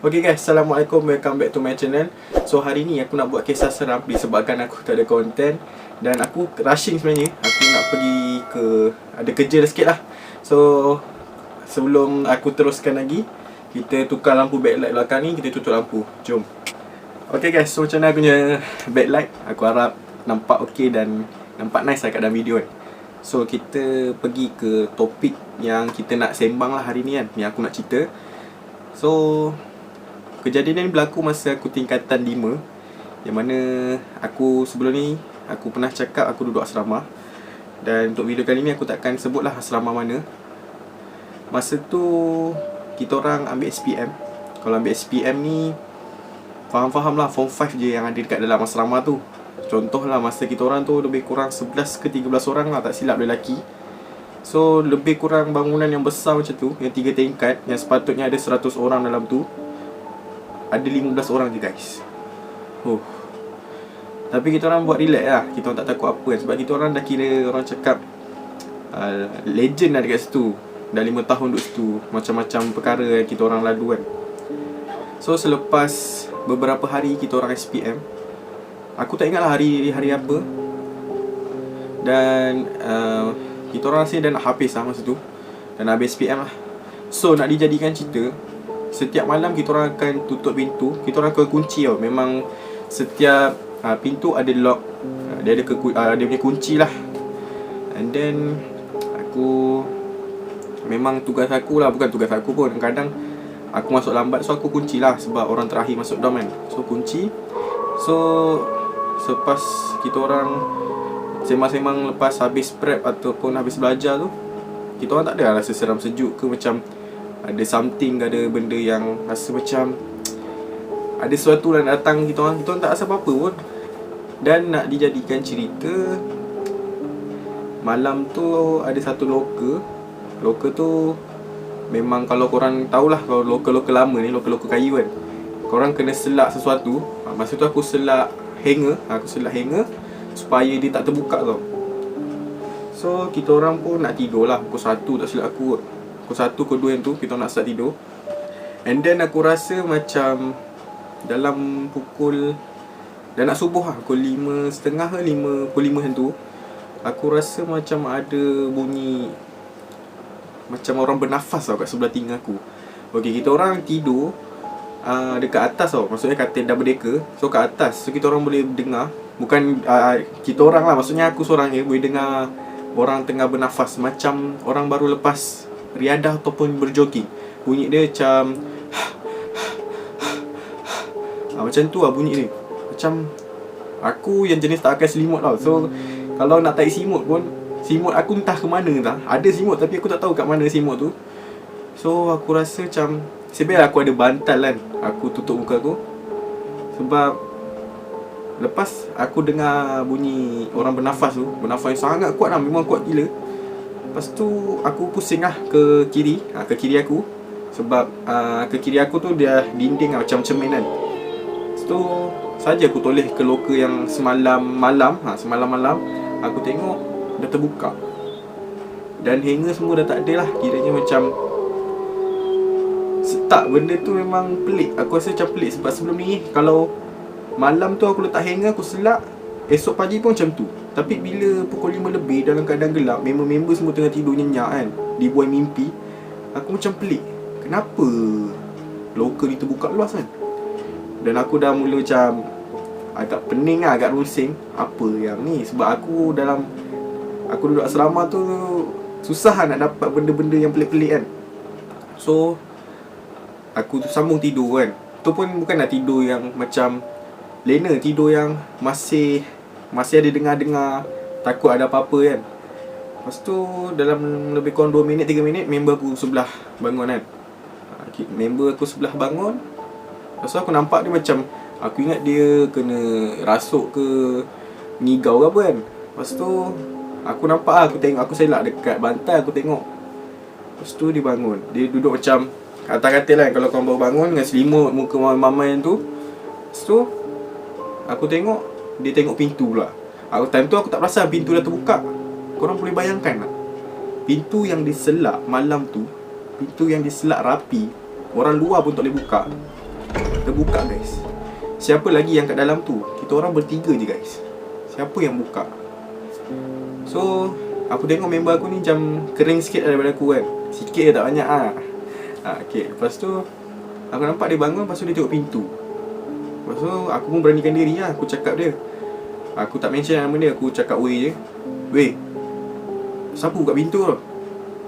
Okay guys, Assalamualaikum, welcome back to my channel. So hari ni aku nak buat kisah seram disebabkan aku tak ada konten. Dan aku rushing sebenarnya. Aku nak pergi ke, ada kerja dah sikit lah. So sebelum aku teruskan lagi, kita tukar lampu backlight belakang ni, kita tutup lampu. Jom. Okay guys, so macam mana aku punya backlight. Aku harap nampak okay dan nampak nice lah kat dalam video kan. So kita pergi ke topik yang kita nak sembang lah hari ni kan, yang aku nak cerita. So kejadian ni berlaku masa aku tingkatan 5, yang mana aku sebelum ni aku pernah cakap aku duduk asrama. Dan untuk video kali ni aku takkan sebutlah asrama mana. Masa tu kita orang ambil SPM. Kalau ambil SPM ni faham-faham lah, form 5 je yang ada dekat dalam asrama tu. Contohlah masa kita orang tu lebih kurang 11 ke 13 orang lah, tak silap lelaki. So lebih kurang bangunan yang besar macam tu, yang 3 tingkat, yang sepatutnya ada 100 orang dalam tu, ada 15 orang je guys. Tapi kita orang buat relax lah, kita orang tak takut apa kan. Sebab kita orang dah kira, orang cakap legend lah dekat situ. Dah 5 tahun duduk situ, macam-macam perkara yang kita orang lalu kan. So selepas beberapa hari kita orang SPM, aku tak ingat lah hari apa. Dan kita orang rasa dah nak habis lah masa tu, dan habis SPM lah. So nak dijadikan cerita, setiap malam kita orang akan tutup pintu. Kita orang akan kunci tau. Memang setiap pintu ada lock, dia ada dia punya kunci lah. And then aku, memang tugas aku lah, bukan tugas aku pun, kadang aku masuk lambat, so aku kunci lah. Sebab orang terakhir masuk dorm kan, so kunci. So selepas kita orang sembang-sembang lepas habis prep ataupun habis belajar tu, kita orang tak ada rasa seram sejuk ke macam ada something, ada benda yang rasa macam ada sesuatu yang datang. Kita orang tak rasa apa-apa pun. Dan nak dijadikan cerita, malam tu ada satu loka. Loka tu memang, kalau korang tahulah, kalau loka-loka lama ni, loka-loka kayu kan, korang kena selak sesuatu. Masa tu aku selak hanger. Aku selak hanger supaya dia tak terbuka tau. So kita orang pun nak tidur lah, pukul 1 tak silap aku. Pukul 1 ke 2 yang tu kita nak start tidur. And then aku rasa macam dalam pukul, dah nak subuh lah, pukul 5.30 ke 5, pukul 5 yang tu, aku rasa macam ada bunyi macam orang bernafas tau kat sebelah telinga aku. Okay, kita orang tidur dekat atas tau, maksudnya katil double decker. So kat atas, so kita orang boleh dengar. Bukan kita orang lah, maksudnya aku seorang je boleh dengar orang tengah bernafas, macam orang baru lepas riadah ataupun berjogging. Bunyi dia macam macam tu lah bunyi dia. Macam aku yang jenis tak akan selimut tau. So kalau nak tarik simut pun, simut aku entah ke mana dah. Ada simut tapi aku tak tahu kat mana simut tu. So aku rasa macam, sebenarnya aku ada bantal kan, aku tutup muka aku. Sebab lepas aku dengar bunyi orang bernafas tu, bernafas yang sangat kuat lah, memang kuat gila. Lepas tu aku pusing lah ke kiri, ke kiri aku. Sebab ke kiri aku tu dia dinding lah, macam cermin kan. Lepas tu saja aku toleh ke loka yang semalam malam aku tengok dah terbuka. Dan hanger semua dah tak ada lah. Kiranya macam tak, benda tu memang pelik. Aku rasa macam pelik. Sebab sebelum ni kalau malam tu aku letak hanger, aku selak, esok pagi pun macam tu. Tapi bila pukul 5 lebih dalam keadaan gelap, member-member semua tengah tidur nyenyak kan, dibuai mimpi, aku macam pelik, kenapa loka ni terbuka luas kan. Dan aku dah mula macam agak pening lah, agak rusing. Apa yang ni? Sebab aku duduk asrama tu susah lah nak dapat benda-benda yang pelik-pelik kan. So aku sambung tidur kan. Tu pun bukan nak tidur yang macam lena, tidur yang masih ada dengar-dengar, takut ada apa-apa kan. Lepas tu dalam lebih kurang 2 minit 3 minit, member aku sebelah bangun kan. Member aku sebelah bangun. Lepas tu aku nampak dia macam, aku ingat dia kena rasuk ke ngigau ke apa kan. Lepas tu aku nampak lah, aku tengok, aku selak dekat bantal, aku tengok. Lepas tu dia bangun, dia duduk macam atas katil kan. Kalau korang baru bangun dengan selimut, muka mama yang tu. Lepas tu aku tengok, dia tengok pintu pula. Time tu aku tak perasan pintu dah terbuka. Korang boleh bayangkan tak? Pintu yang diselak malam tu, pintu yang diselak rapi, orang luar pun tak boleh buka. terbuka guys. Siapa lagi yang kat dalam tu? Kita orang bertiga je guys. Siapa yang buka? So aku tengok member aku ni macam kering sikit daripada aku kan. Sikit je, tak banyak okay. Lepas tu aku nampak dia bangun. Lepas tu dia tengok pintu. Lepas tu aku pun beranikan diri lah. Aku cakap dia, aku tak mention nama dia. Aku cakap weh je. Weh, siapa buka pintu tu?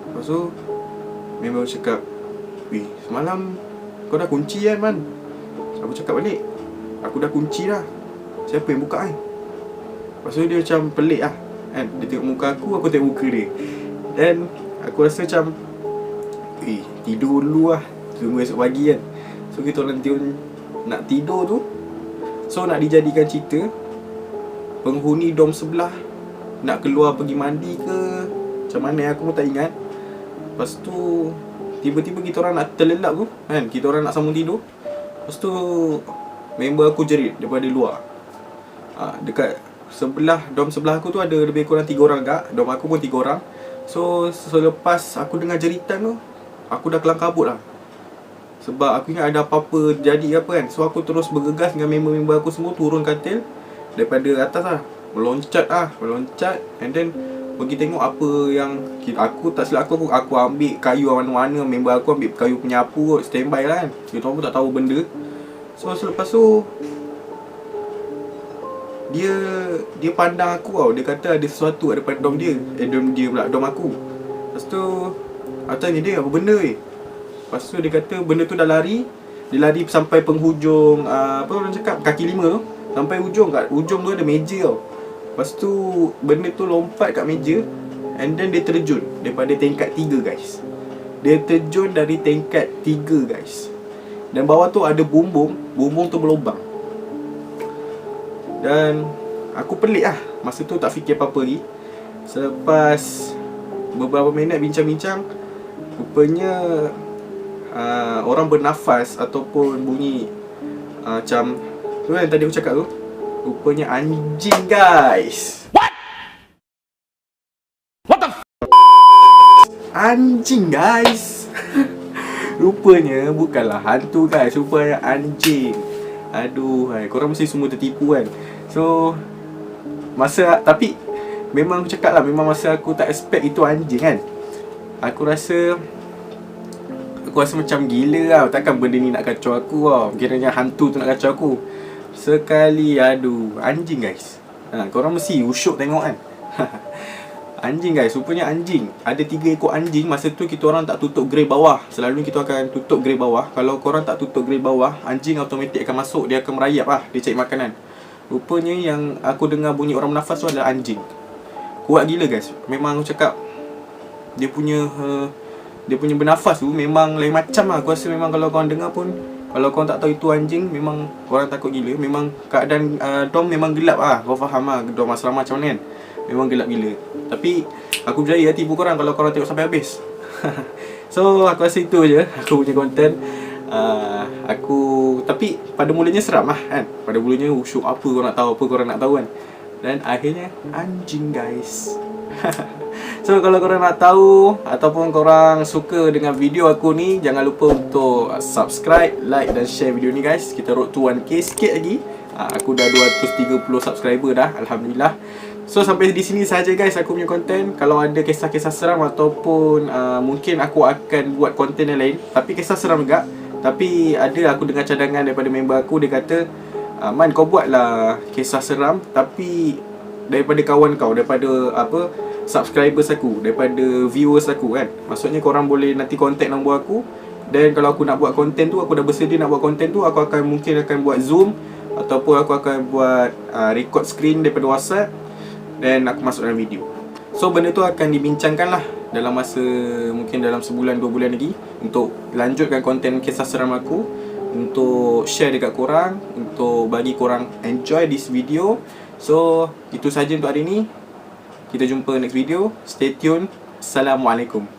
Lepas tu member aku cakap, weh, semalam kau dah kunci kan man? Aku cakap balik, aku dah kunci dah. Siapa yang buka kan? Lepas tu dia macam pelik lah kan. Dia tengok muka aku tengok muka dia. Dan aku rasa macam, tidur dulu lah, tunggu esok pagi kan. So kita orang nak tidur tu. So nak dijadikan cerita, penghuni dom sebelah nak keluar pergi mandi ke macam mana aku pun tak ingat. Lepas tu tiba-tiba kita orang nak terlelap tu kan, kita orang nak sambung tidur. Lepas tu member aku jerit daripada luar. Dekat sebelah, dom sebelah aku tu ada lebih kurang 3 orang agak. Dom aku pun 3 orang. So selepas aku dengar jeritan tu, aku dah kelang kabut lah. Sebab aku ingat ada apa-apa jadi apa kan. So aku terus bergegas dengan member-member aku semua turun katil daripada atas lah. Meloncat and then pergi tengok apa yang aku tak silap aku ambil kayu mana-mana. Member aku ambil kayu penyapu, standby lah kan. Kita orang pun tak tahu benda. So selepas tu Dia pandang aku tau. Dia kata ada sesuatu depan dom dia. Dom dia pula, dom aku. Lepas tu aku tanya dia, apa benda weh? Lepas tu dia kata benda tu dah lari. Dia lari sampai penghujung apa orang cakap, kaki 5 tu. Sampai ujung, kat ujung tu ada meja tau. Lepas tu benda tu lompat kat meja. And then dia terjun daripada tingkat 3 guys. Dia terjun dari tingkat 3 guys. Dan bawah tu ada bumbung. Bumbung tu berlubang. Dan aku pelik lah. Masa tu tak fikir apa-apa lagi. Selepas beberapa minit bincang-bincang, rupanya orang bernafas ataupun bunyi macam tu kan tadi aku cakap tu. Rupanya anjing guys. What the anjing guys. Rupanya bukanlah hantu guys, rupanya anjing. Aduh, korang mesti semua tertipu kan. So tapi memang aku cakap lah, memang masa aku tak expect itu anjing kan. Aku rasa macam gila lah. Takkan benda ni nak kacau aku tau. Kiranya hantu tu nak kacau aku. Sekali, aduh, anjing guys. Korang mesti usyuk tengok kan. Anjing guys, rupanya anjing. Ada 3 ekor anjing. Masa tu kita orang tak tutup grey bawah. Selalu kita akan tutup grey bawah. Kalau korang tak tutup grey bawah, anjing automatik akan masuk. Dia akan merayap lah, dia cari makanan. Rupanya yang aku dengar bunyi orang bernafas tu adalah anjing. Kuat gila guys. Memang aku cakap, dia punya bernafas tu memang lain macam lah. Aku rasa memang kalau korang dengar pun, kalau korang tak tahu itu anjing, memang korang takut gila. Memang keadaan dom memang gelap lah. Kau faham lah dom asrama macam mana kan. Memang gelap gila. Tapi aku berjaya tipu korang kalau korang tengok sampai habis. So aku rasa itu je aku punya konten. Tapi pada mulanya seram lah kan. Pada mulanya usyuk apa korang nak tahu, apa korang nak tahu kan. Dan akhirnya anjing guys. So kalau korang nak tahu ataupun korang suka dengan video aku ni, jangan lupa untuk subscribe, like dan share video ni guys. Kita road to 1k sikit lagi. Aku dah 230 subscriber dah, alhamdulillah. So sampai di sini saja guys aku punya konten. Kalau ada kisah-kisah seram ataupun mungkin aku akan buat konten yang lain, tapi kisah seram juga. Tapi ada aku dengar cadangan daripada member aku. Dia kata, Man, kau buatlah kisah seram tapi daripada kawan kau, daripada subscribers aku, daripada viewers aku kan. Maksudnya korang boleh nanti contact nombor aku. Dan kalau aku nak buat konten tu, aku dah bersedia nak buat konten tu, aku mungkin akan buat Zoom ataupun aku akan buat record screen daripada WhatsApp dan aku masuk dalam video. So benda tu akan dibincangkan lah dalam masa mungkin dalam sebulan 2 bulan lagi, untuk lanjutkan konten kisah seram aku, untuk share dekat korang, untuk bagi korang enjoy this video. So itu saja untuk hari ni. Kita jumpa next video. Stay tune. Assalamualaikum.